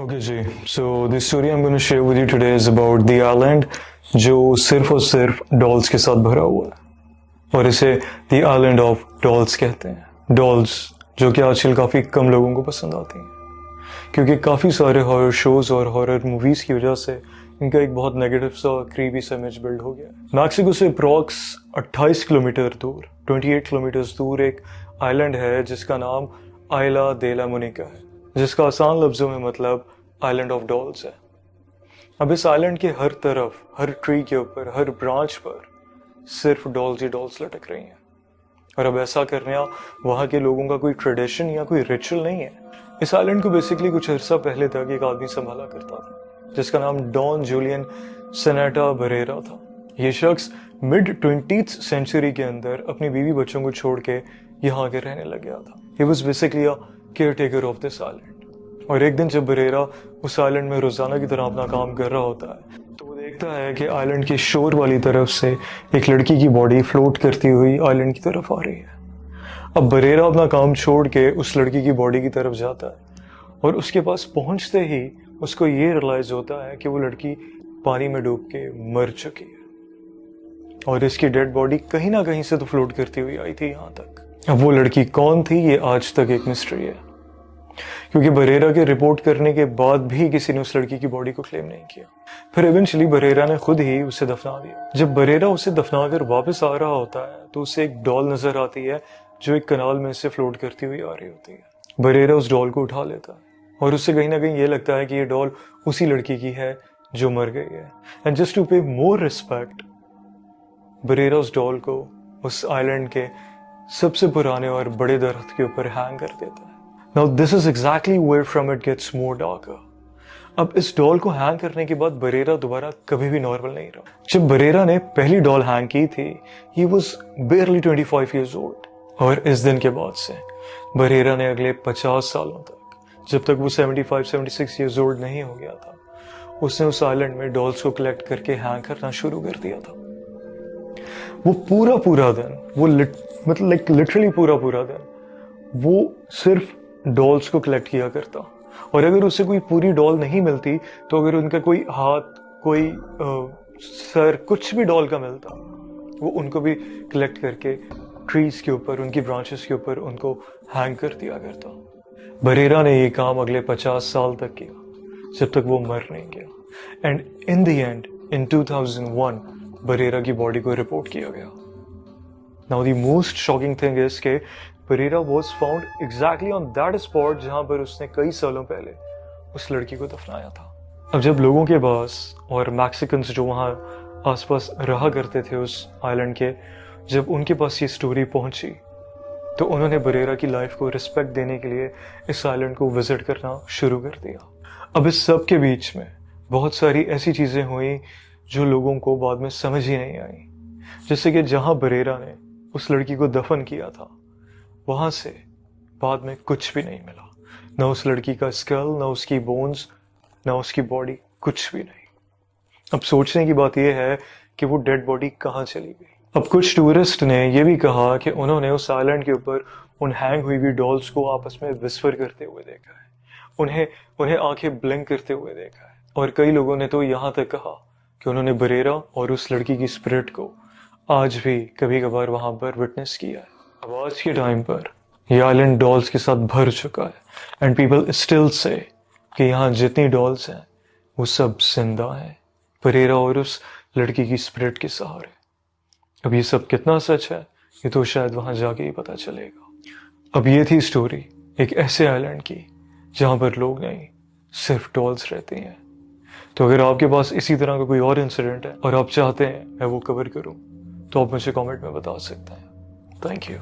Okay जी, so this story I am gonna share with you today is about the island जो सिर्फ और सिर्फ डॉल्स के साथ भरा हुआ है और इसे द आइलैंड ऑफ डॉल्स कहते हैं। डॉल्स जो कि आजकल काफ़ी कम लोगों को पसंद आती हैं क्योंकि काफ़ी सारे हॉरर शोज़ और हॉरर मूवीज़ की वजह से इनका एक बहुत नेगेटिव सा क्रीपी सा इमेज बिल्ड हो गया। मैक्सिको से अप्रॉक्स 28 किलोमीटर दूर 28 किलोमीटर दूर एक आइलैंड है जिसका नाम आइला दे ला मोनिका है, जिसका आसान लफ्जों में मतलब आइलैंड ऑफ डॉल्स है। अब इस आइलैंड के हर तरफ, हर ट्री के ऊपर, हर ब्रांच पर सिर्फ डॉल्स ही डॉल्स लटक रही हैं। और अब ऐसा करना वहाँ के लोगों का कोई ट्रेडिशन या कोई रिचुअल नहीं है। इस आइलैंड को बेसिकली कुछ अर्सा पहले तक एक आदमी संभाला करता था जिसका नाम डॉन जूलियन सेनेटा बरेरा था। ये शख्स मिड 20th सेंचुरी के अंदर अपनी बीवी बच्चों को छोड़ के यहाँ आके रहने लग गया था। He was basically a caretaker of this island। और एक दिन जब बरेरा उस आइलैंड में रोजाना की तरह अपना काम कर रहा होता है तो वो देखता है कि आइलैंड के शोर वाली तरफ से एक लड़की की बॉडी फ्लोट करती हुई आइलैंड की तरफ आ रही है। अब बरेरा अपना काम छोड़ के उस लड़की की बॉडी की तरफ जाता है और उसके पास पहुंचते ही उसको ये रियलाइज होता है कि वो लड़की पानी में डूब के मर चुकी है और इसकी डेड बॉडी कहीं ना कहीं से तो फ्लोट करती हुई आई थी यहाँ तक। अब वो लड़की कौन थी ये आज तक एक मिस्ट्री है क्योंकि बरेरा के रिपोर्ट करने के बाद भी किसी ने उस लड़की की बॉडी को क्लेम नहीं किया। फिर इवेंचुअली बरेरा ने खुद ही उसे दफना दिया। जब बरेरा उसे दफना कर वापस आ रहा होता है तो उसे एक डॉल नजर आती है जो एक कनाल में से फ्लोट करती हुई आ रही होती है। बरेरा उस डॉल को उठा लेता है और उससे कहीं ना कहीं ये लगता है कि ये डॉल उसी लड़की की है जो मर गई है। एंड जस्ट टू पे मोर रिस्पेक्ट बरेरा उस डॉल को उस आइलैंड के सबसे पुराने और बड़े दरख्त के ऊपर हैंग कर देता है। Now this is exactly where from it gets more darker. अब इस डॉल को हैंग करने के बाद बरेरा दोबारा कभी भी नॉर्मल नहीं रहा। जब बरेरा ने पहली डॉल हैंग की थी he was barely 25 years old और इस दिन के बाद से बरेरा ने अगले 50 सालों तक, जब तक वो 75-76 years old नहीं हो गया था, उसने उस आइलैंड में डॉल्स को कलेक्ट करके हैंग करना शुरू कर दिया था। वो पूरा दिन, वो लिटरली पूरा दिन वो सिर्फ डॉल्स को कलेक्ट किया करता और अगर उसे कोई पूरी डॉल नहीं मिलती तो अगर उनका कोई हाथ, कोई सर, कुछ भी डॉल का मिलता वो उनको भी कलेक्ट करके ट्रीज के ऊपर, उनकी ब्रांचेस के ऊपर उनको हैंग कर दिया करता। बरेरा ने ये काम अगले 50 साल तक किया जब तक वो मर नहीं गया। And in the end in 2001 Barrera की बॉडी को रिपोर्ट किया गया। Now the most shocking thing is के Barrera was found exactly on that spot जहां पर उसने कई सालों पहले उस लड़की को दफनाया था। अब जब लोगों के पास और मैक्सिकन्स जो वहां आसपास रहा करते थे उस आइलैंड के, जब उनके पास ये स्टोरी पहुंची तो उन्होंने बरेरा की लाइफ को रिस्पेक्ट देने के लिए इस आइलैंड को विजिट करना शुरू कर दिया। अब इस सब के बीच में बहुत सारी ऐसी चीजें हुई जो लोगों को बाद में समझ ही नहीं आई, जैसे कि जहां बरेरा ने उस लड़की को दफन किया था वहां से बाद में कुछ भी नहीं मिला, ना उस लड़की का स्कल, ना उसकी बोन्स, ना उसकी बॉडी, कुछ भी नहीं। अब सोचने की बात यह है कि वो डेड बॉडी कहाँ चली गई। अब कुछ टूरिस्ट ने यह भी कहा कि उन्होंने उस आइलैंड के ऊपर उन हैंग हुई हुई डॉल्स को आपस में विस्पर करते हुए देखा है, उन्हें आंखें ब्लिंक करते हुए देखा है और कई लोगों ने तो यहाँ तक कहा कि उन्होंने बरेरा और उस लड़की की स्पिरिट को आज भी कभी कभार वहां पर विटनेस किया है। अब आज के टाइम पर यह आइलैंड डॉल्स के साथ भर चुका है एंड पीपल स्टिल से कि यहाँ जितनी डॉल्स हैं वो सब जिंदा हैं बरेरा और उस लड़की की स्पिरिट के सहारे। अब ये सब कितना सच है ये तो शायद वहां जाके ही पता चलेगा। अब ये थी स्टोरी एक ऐसे आइलैंड की जहां पर लोग नहीं, सिर्फ डॉल्स रहती हैं। तो अगर आपके पास इसी तरह का कोई और इंसिडेंट है और आप चाहते हैं मैं वो कवर करूं तो आप मुझे कमेंट में बता सकते हैं। Thank you.